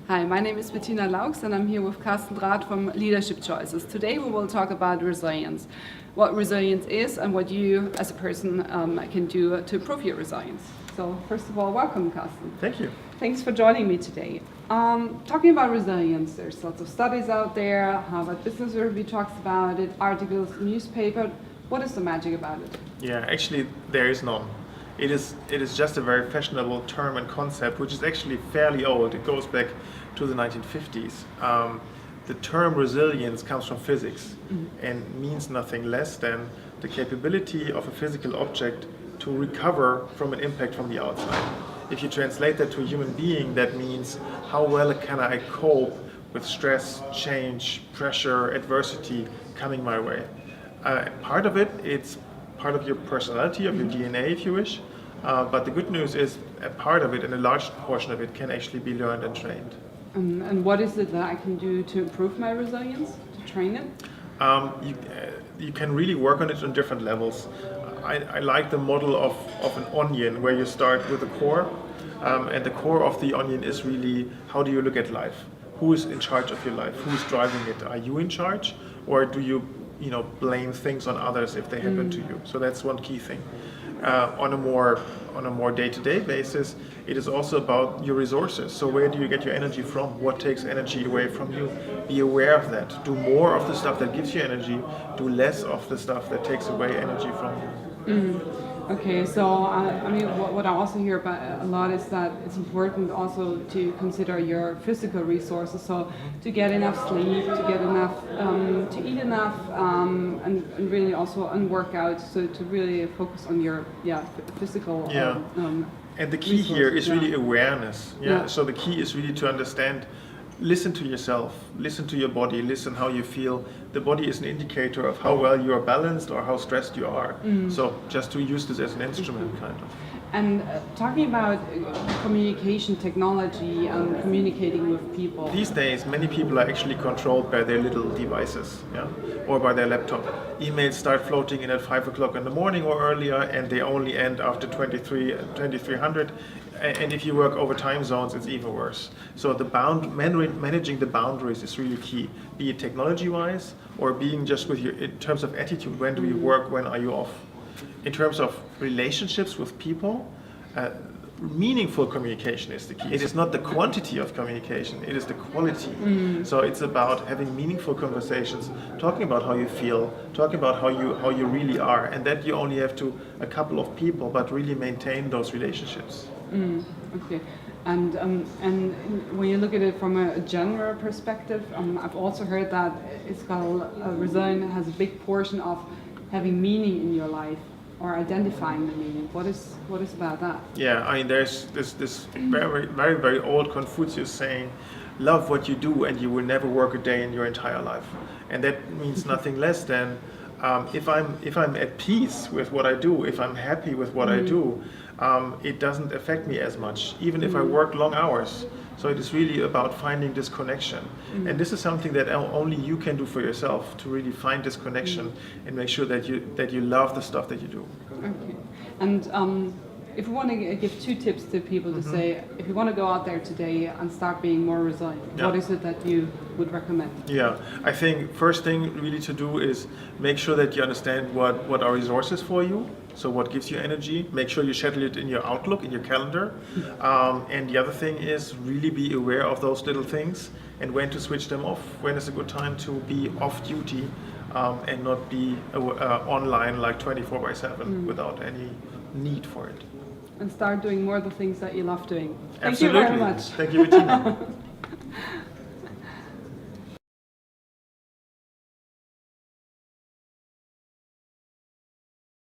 Hi, my name is Bettina Laux and I'm here with Karsten Drath from Leadership Choices. Today we will talk about resilience, what resilience is and what you as a person can do to improve your resilience. So first of all, welcome Karsten. Thank you. Thanks for joining me today. Talking about resilience, there's lots of studies out there, Harvard Business Review talks about it, articles, newspaper. What is the magic about it? Yeah, actually there is none. It is just a very fashionable term and concept, which is actually fairly old. It goes back to the 1950s. The term resilience comes from physics and means nothing less than the capability of a physical object to recover from an impact from the outside. If you translate that to a human being, that means how well can I cope with stress, change, pressure, adversity coming my way. Part of it's part of your personality, of your DNA if you wish, but the good news is a part of it and a large portion of it can actually be learned and trained. And what is it that I can do to improve my resilience, to train it? You can really work on it on different levels. I like the model of an onion where you start with the core, and the core of the onion is really how do you look at life? Who is in charge of your life? Who is driving it? Are you in charge, or do you blame things on others if they happen to you? So that's one key thing. On a more day-to-day basis, it is also about your resources. So where do you get your energy from? What takes energy away from you? Be aware of that. Do more of the stuff that gives you energy. Do less of the stuff that takes away energy from you. Okay, so what I also hear about a lot is that it's important also to consider your physical resources. So to get enough sleep, to get enough, to eat enough, and really also on workouts. So to really focus on your physical. And the key here is really awareness. So the key is really to understand. Listen to yourself, listen to your body, listen how you feel. The body is an indicator of how well you are balanced or how stressed you are. So just to use this as an instrument, kind of. And talking about communication technology and communicating with people. These days, many people are actually controlled by their little devices, or by their laptop. Emails start floating in at 5 o'clock in the morning or earlier, and they only end after 2300. And if you work over time zones, it's even worse. So managing the boundaries is really key, be it technology-wise or being just with in terms of attitude. When do you work? When are you off? In terms of relationships with people, meaningful communication is the key. It is not the quantity of communication, it is the quality. So it's about having meaningful conversations, talking about how you feel, talking about how you really are, and that you only have to a couple of people, but really maintain those relationships. Okay, and when you look at it from a general perspective, I've also heard that it's called resilience has a big portion of having meaning in your life or identifying the meaning. What is about that? Yeah, I mean, there's this very, very, very old Confucius saying, "Love what you do, and you will never work a day in your entire life." And that means nothing less than if I'm at peace with what I do, if I'm happy with what I do, it doesn't affect me as much, even if I work long hours. So it is really about finding this connection. And this is something that only you can do for yourself, to really find this connection and make sure that you love the stuff that you do. Okay. And if we want to give 2 tips to people to say, if you want to go out there today and start being more resilient, what is it that you would recommend? Yeah, I think first thing really to do is make sure that you understand what are resources for you. So what gives you energy? Make sure you schedule it in your Outlook, in your calendar. And the other thing is really be aware of those little things and when to switch them off. When is a good time to be off duty and not be online like 24/7 without any need for it. And start doing more of the things that you love doing. Thank Absolutely. you very much. Thank you, Bettina.